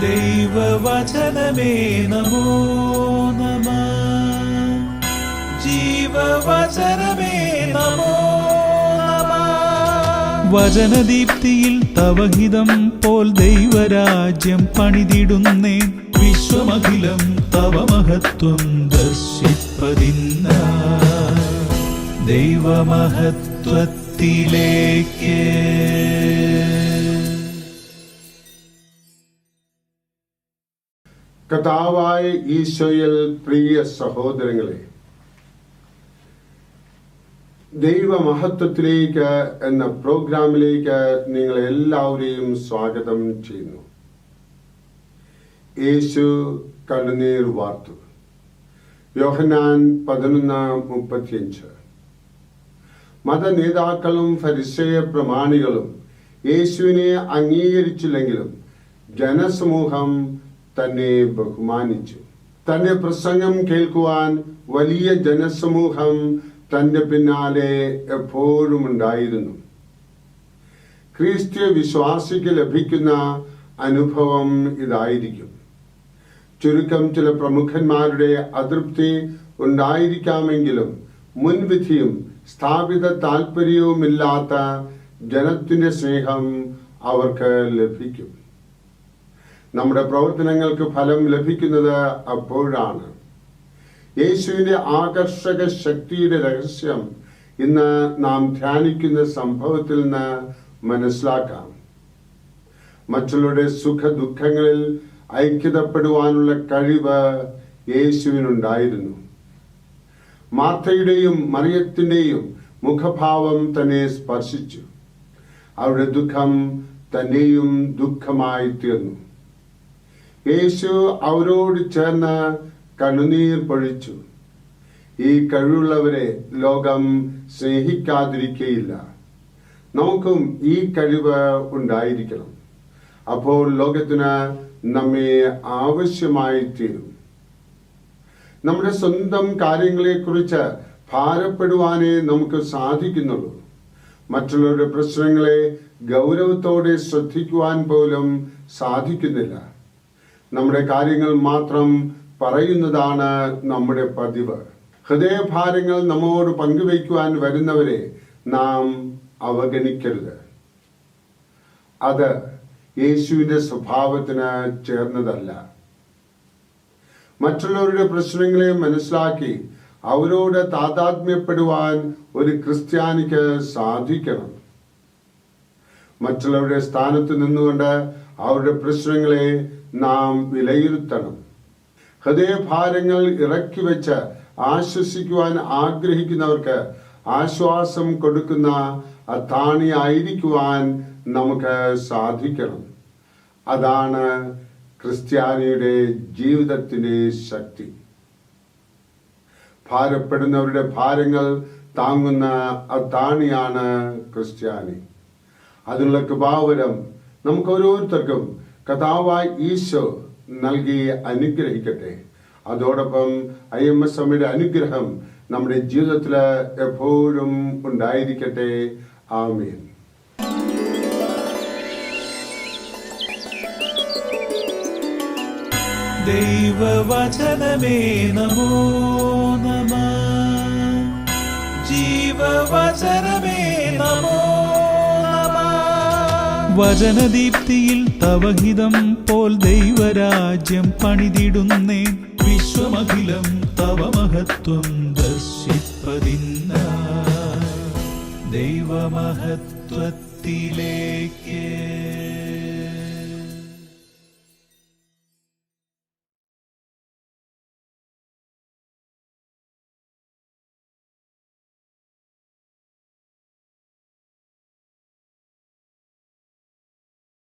ദൈവവചനമേ നമോ നമഃ. ജീവവചനമേ നമോ നമഃ. വചനദീപ്തിയിൽ തവഹിതം പോൽ ദൈവരാജ്യം പണിതിടുന്നേ. വിശ്വമഖിലം തവ മഹത്വം ദർശിപ്പതിന്ന ദൈവമഹത്വത്തിലേക്ക്. കർത്താവായ ഈശോയിൽ പ്രിയ സഹോദരങ്ങളെ, ദൈവമഹത്വത്തിലേക്ക് എന്ന പ്രോഗ്രാമിലേക്ക് നിങ്ങളെ എല്ലാവരെയും സ്വാഗതം ചെയ്യുന്നു. യേശു കണ്ണുനീർ വാർത്തു. യോഹന്നാൻ 11:35. മതനേതാക്കളും ഫരിസേയ പ്രമാണികളും യേശുവിനെ അംഗീകരിച്ചില്ലെങ്കിലും ജനസമൂഹം തന്നെ ബഹുമാനിച്ചു. തന്റെ പ്രസംഗം കേൾക്കുവാൻ വലിയ ജനസമൂഹം തന്റെ പിന്നാലെ എപ്പോഴും ഉണ്ടായിരുന്നു. ക്രിസ്തീയ വിശ്വാസിക്ക് ലഭിക്കുന്ന അനുഭവം ഇതായിരിക്കും. ചുരുക്കം ചില പ്രമുഖന്മാരുടെ അതൃപ്തി ഉണ്ടായിരിക്കാമെങ്കിലും മുൻവിധിയും സ്ഥാപിത താല്പര്യവുമില്ലാത്ത ജനത്തിന്റെ സ്നേഹം അവർക്ക് ലഭിക്കും. നമ്മുടെ പ്രവർത്തനങ്ങൾക്ക് ഫലം ലഭിക്കുന്നത് അപ്പോഴാണ്. യേശുവിന്റെ ആകർഷക ശക്തിയുടെ രഹസ്യം ഇന്ന് നാം ധ്യാനിക്കുന്ന സംഭവത്തിൽ നിന്ന് മനസ്സിലാക്കാം. മറ്റുള്ളവരുടെ സുഖ ദുഃഖങ്ങളിൽ ഐക്യതപ്പെടുവാനുള്ള കഴിവ് യേശുവിനുണ്ടായിരുന്നു. മാർത്തയുടെയും മറിയത്തിന്റെയും മുഖഭാവം തന്നെ സ്പർശിച്ചു. അവരുടെ ദുഃഖം തന്നെയും ദുഃഖമായി തീർന്നു. യേശു അവരോട് ചേർന്ന് കണ്ണുനീർ പൊഴിച്ചു. ഈ കഴിവുള്ളവരെ ലോകം സ്നേഹിക്കാതിരിക്കയില്ല. നമുക്കും ഈ കഴിവ് ഉണ്ടായിരിക്കണം. അപ്പോൾ ലോകത്തിന് നമ്മെ ആവശ്യമായി തീരും. നമ്മുടെ സ്വന്തം കാര്യങ്ങളെക്കുറിച്ച് ഭാരപ്പെടുവാനേ നമുക്ക് സാധിക്കുന്നുള്ളൂ. മറ്റുള്ളവരുടെ പ്രശ്നങ്ങളെ ഗൗരവത്തോടെ ശ്രദ്ധിക്കുവാൻ പോലും സാധിക്കുന്നില്ല. നമ്മുടെ കാര്യങ്ങൾ മാത്രം പറയുന്നതാണ് നമ്മുടെ പതിവ്. ഹൃദയഭാരങ്ങൾ നമ്മോട് പങ്കുവയ്ക്കുവാൻ വരുന്നവരെ നാം അവഗണിക്കരുത്. അത് യേശുവിന്റെ സ്വഭാവത്തിന് ചേർന്നതല്ല. മറ്റുള്ളവരുടെ പ്രശ്നങ്ങളെ മനസ്സിലാക്കി അവരോട് താതാത്മ്യപ്പെടുവാൻ ഒരു ക്രിസ്ത്യാനിക്ക് സാധിക്കണം. മറ്റുള്ളവരുടെ സ്ഥാനത്ത് നിന്നുകൊണ്ട് അവരുടെ പ്രശ്നങ്ങളെ നാം വിലയിരുത്തണം. ഹൃദയഭാരങ്ങൾ ഇറക്കി വെച്ച് ആശ്വസിക്കുവാൻ ആഗ്രഹിക്കുന്നവർക്ക് ആശ്വാസം കൊടുക്കുന്ന അത്താണിയായിരിക്കുവാൻ നമുക്ക് സാധിക്കണം. അതാണ് ക്രിസ്ത്യാനിയുടെ ജീവിതത്തിന്റെ ശക്തി. ഭാരപ്പെടുന്നവരുടെ ഭാരങ്ങൾ താങ്ങുന്ന അത്താണിയാണ് ക്രിസ്ത്യാനി. അതിനുള്ള കൃപാവരം നമുക്ക് ഓരോരുത്തർക്കും കർത്താവായ ഈശോ നൽകി അനുഗ്രഹിക്കട്ടെ. അതോടൊപ്പം IMSയുടെ അനുഗ്രഹം നമ്മുടെ ജീവിതത്തിൽ എപ്പോഴും ഉണ്ടായിരിക്കട്ടെ. ആമേൻ. ദൈവവചനമേ നമോ നമഃ. ജീവവചനമേ നമോ നമഃ. വചനദീപ്തിയിൽ തവഹിതം പോൽ ദൈവരാജ്യം പണിതിടുന്നേ. വിശ്വമഖിലം തവ മഹത്വം ദർശിപ്പതിന്ന ദൈവമഹത്വത്തിലേക്ക്.